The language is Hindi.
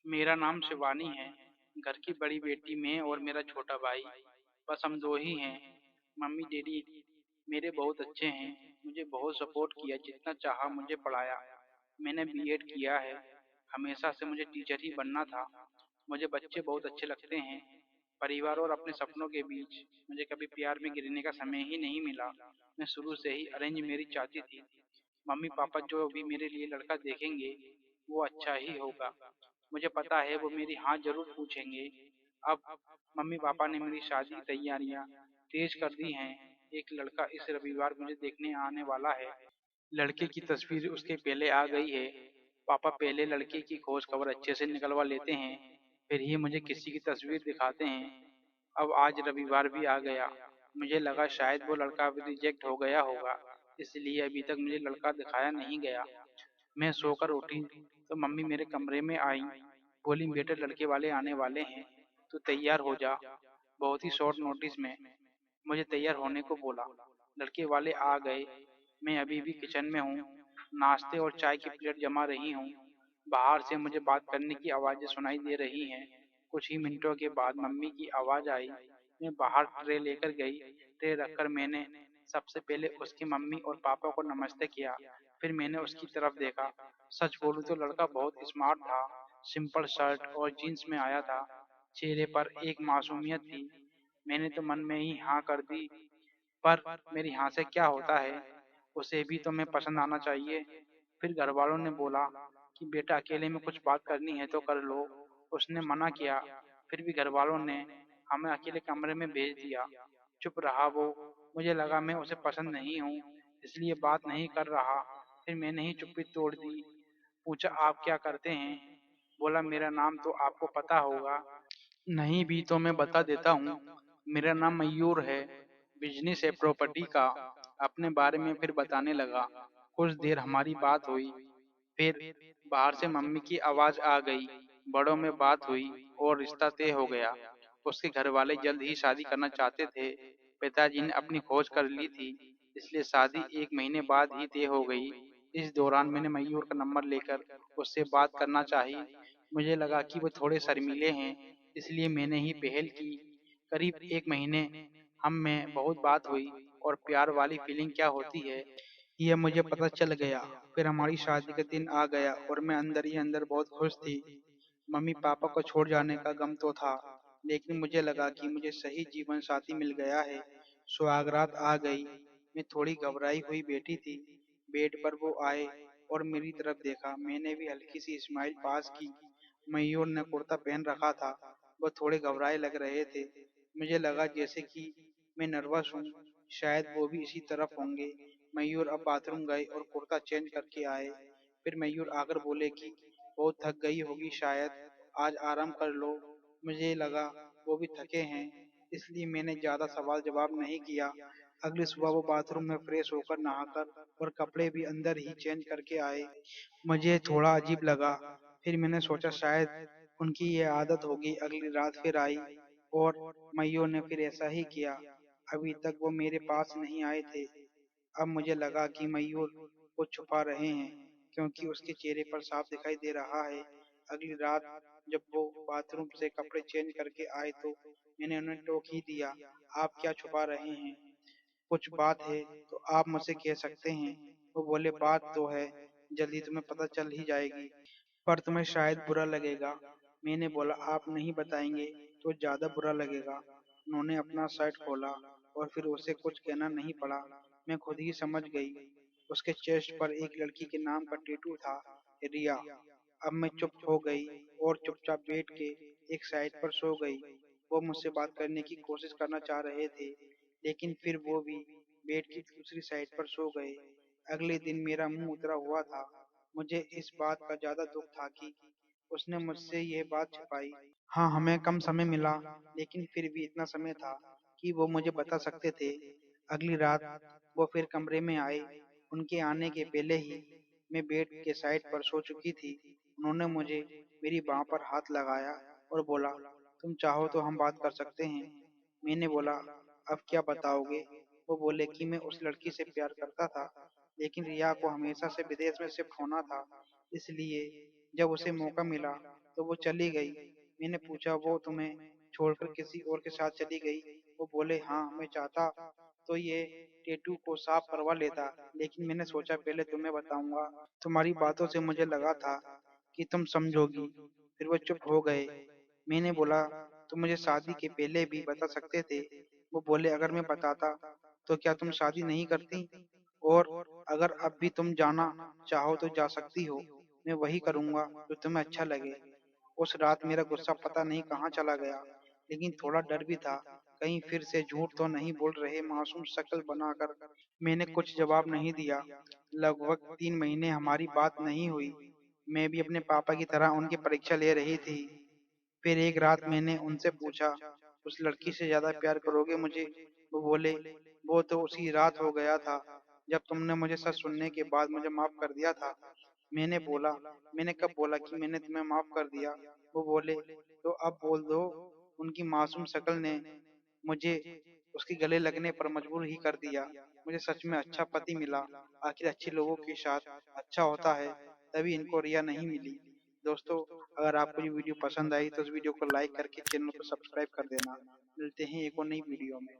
मेरा नाम शिवानी है। घर की बड़ी बेटी मैं और मेरा छोटा भाई, बस हम दो ही हैं। मम्मी डैडी मेरे बहुत अच्छे हैं, मुझे बहुत सपोर्ट किया, जितना चाहा मुझे पढ़ाया। मैंने बीएड किया है। हमेशा से मुझे टीचर ही बनना था। मुझे बच्चे बहुत अच्छे लगते हैं। परिवार और अपने सपनों के बीच मुझे कभी प्यार में गिरने का समय ही नहीं मिला। मैं शुरू से ही अरेंज मैरिज चाहती थी। मम्मी पापा जो भी मेरे लिए लड़का देखेंगे वो अच्छा ही होगा। मुझे पता है वो मेरी हाँ जरूर पूछेंगे। अब मम्मी पापा ने मेरी शादी की तैयारियां तेज कर दी हैं। एक लड़का इस रविवार मुझे देखने आने वाला है। लड़के की तस्वीर उसके पहले आ गई है। पापा पहले लड़के की खोज खबर अच्छे से निकलवा लेते हैं, फिर ही मुझे किसी की तस्वीर दिखाते हैं। अब आज रविवार भी आ गया। मुझे लगा शायद वो लड़का अभी रिजेक्ट हो गया होगा, इसलिए अभी तक मुझे लड़का दिखाया नहीं गया। मैं सोकर उठी तो मम्मी मेरे कमरे में आई। बोली, बेटे लड़के वाले आने वाले हैं, तू तैयार हो जा। बहुत ही शॉर्ट नोटिस में मुझे तैयार होने को बोला। लड़के वाले आ गए। मैं अभी भी किचन में हूँ। नाश्ते और चाय की प्लेट जमा रही हूँ। बाहर से मुझे बात करने की आवाजें सुनाई दे रही हैं। कुछ ही मिनटों के बाद मम्मी की आवाज आई। मैं बाहर ट्रे लेकर गई। ट्रे रखकर मैंने सबसे पहले उसकी मम्मी और पापा को नमस्ते किया। फिर मैंने उसकी तरफ देखा। सच बोलूं तो लड़का बहुत स्मार्ट था। सिंपल शर्ट और जीन्स में आया था। चेहरे पर एक मासूमियत थी। मैंने तो मन में ही हाँ कर दी, पर मेरी हाँ से क्या होता है, उसे भी तो मैं पसंद आना चाहिए। फिर घर वालों ने बोला कि बेटा अकेले में कुछ बात करनी है तो कर लो। उसने मना किया। फिर भी घर वालों ने हमें अकेले कमरे में भेज दिया। चुप रहा वो। मुझे लगा मैं उसे पसंद नहीं हूँ, इसलिए बात नहीं कर रहा। फिर मैंने ही चुप्पी तोड़ दी। पूछा, आप क्या करते हैं? बोला, मेरा नाम तो आपको पता होगा। नहीं भी तो मैं बता देता हूँ। मेरा नाम मयूर है। बिजनेस है प्रॉपर्टी का। अपने बारे में फिर बताने लगा। कुछ देर हमारी बात हुई। फिर बाहर से मम्मी की आवाज आ गई। बड़ों में बात हुई और रिश्ता तय हो गया। उसके घर वाले जल्द ही शादी करना चाहते थे। पिताजी ने अपनी खोज कर ली थी, इसलिए शादी 1 महीने बाद ही तय हो गई। इस दौरान मैंने मयूर का नंबर लेकर उससे बात करना चाही। मुझे लगा कि वो थोड़े शर्मीले हैं, इसलिए मैंने ही पहल की। करीब 1 महीने हम में बहुत बात हुई और प्यार वाली फीलिंग क्या होती है यह मुझे पता चल गया। फिर हमारी शादी का दिन आ गया और मैं अंदर ही अंदर बहुत खुश थी। मम्मी पापा को छोड़ जाने का गम तो था, लेकिन मुझे लगा कि मुझे सही जीवन साथी मिल गया है। सुहागरात आ गई। मैं थोड़ी घबराई हुई बैठी थी। बेड पर वो आए और मेरी तरफ देखा। मैंने भी हल्की सी स्माइल पास की। मयूर ने कुर्ता पहन रखा था। वो थोड़े घबराए लग रहे थे। मुझे लगा जैसे कि मैं नर्वस हूँ। शायद वो भी इसी तरफ होंगे। मयूर अब बाथरूम गए और कुर्ता चेंज करके आए। फिर मयूर आकर बोले कि बहुत थक गई होगी शायद, आज आराम कर लो। मुझे लगा वो भी थके हैं, इसलिए मैंने ज्यादा सवाल जवाब नहीं किया। अगली सुबह वो बाथरूम में फ्रेश होकर नहाकर और कपड़े भी अंदर ही चेंज करके आए। मुझे थोड़ा अजीब लगा। फिर मैंने सोचा शायद उनकी ये आदत होगी। अगली रात फिर आई और मयूर ने फिर ऐसा ही किया। अभी तक वो मेरे पास नहीं आए थे। अब मुझे लगा कि मयूर को छुपा रहे हैं, क्योंकि उसके चेहरे पर साफ दिखाई दे रहा है। अगली रात जब वो बाथरूम से कपड़े चेंज करके आए तो मैंने उन्हें टोक ही दिया। आप क्या छुपा रहे हैं? कुछ बात है तो आप मुझसे कह सकते हैं। वो बोले, बात तो है, जल्दी तुम्हें पता चल ही जाएगी, पर तुम्हें शायद बुरा लगेगा। मैंने बोला, आप नहीं बताएंगे तो ज्यादा बुरा लगेगा। उन्होंने अपना शर्ट खोला और फिर उसे कुछ कहना नहीं पड़ा। मैं खुद ही समझ गई। उसके चेस्ट पर एक लड़की के नाम का टैटू था, रिया। अब मैं चुप हो गई और चुपचाप बैठ के एक साइड पर सो गई। वो मुझसे बात करने की कोशिश करना चाह रहे थे, लेकिन फिर वो भी बेड की दूसरी साइड पर सो गए। अगले दिन मेरा मुंह उतरा हुआ था। मुझे इस बात का ज्यादा दुख था कि उसने मुझसे यह बात छिपाई। हाँ, हमें कम समय मिला, लेकिन फिर भी इतना समय था कि वो मुझे बता सकते थे। अगली रात वो फिर कमरे में आए। उनके आने के पहले ही मैं बेड के साइड पर सो चुकी थी। उन्होंने मुझे मेरी बाह पर हाथ लगाया और बोला, तुम चाहो तो हम बात कर सकते हैं। मैंने बोला, अब क्या बताओगे? वो बोले कि मैं उस लड़की से प्यार करता था, लेकिन रिया को हमेशा से विदेश में शिफ्ट होना था, इसलिए जब उसे मौका मिला तो वो चली गई। मैंने पूछा, वो तुम्हें छोड़कर किसी और के साथ चली गई? वो बोले, हाँ, मैं चाहता तो ये टेटू को साफ करवा लेता, लेकिन मैंने सोचा पहले तुम्हें बताऊंगा। तुम्हारी बातों से मुझे लगा था कि तुम समझोगी। फिर वो चुप हो गए। मैंने बोला, तुम मुझे शादी के पहले भी बता सकते थे। वो बोले, अगर मैं बताता तो क्या तुम शादी नहीं करती? और अगर अब भी तुम जाना चाहो तो जा सकती हो, मैं वही करूंगा जो तुम्हें अच्छा लगे। उस रात मेरा गुस्सा पता नहीं कहाँ चला गया, लेकिन थोड़ा डर भी था, कहीं फिर से झूठ तो नहीं बोल रहे। मासूम शक्ल बनाकर मैंने कुछ जवाब नहीं दिया। लगभग 3 महीने हमारी बात नहीं हुई। मैं भी अपने पापा की तरह उनकी परीक्षा ले रही थी। फिर एक रात मैंने उनसे पूछा, उस लड़की से ज्यादा प्यार करोगे मुझे? वो बोले, वो तो उसी रात हो गया था जब तुमने मुझे सच सुनने के बाद मुझे माफ कर दिया था। मैंने बोला, मैंने कब बोला कि मैंने तुम्हें माफ कर दिया? वो बोले, तो अब बोल दो। उनकी मासूम शक्ल ने मुझे उसके गले लगने पर मजबूर ही कर दिया। मुझे सच में अच्छा पति मिला। आखिर अच्छे लोगों के साथ अच्छा होता है, तभी इनको रिया नहीं मिली। दोस्तों, अगर आपको ये वीडियो पसंद आई तो इस वीडियो को लाइक करके चैनल को सब्सक्राइब कर देना। मिलते हैं एक और नई वीडियो में।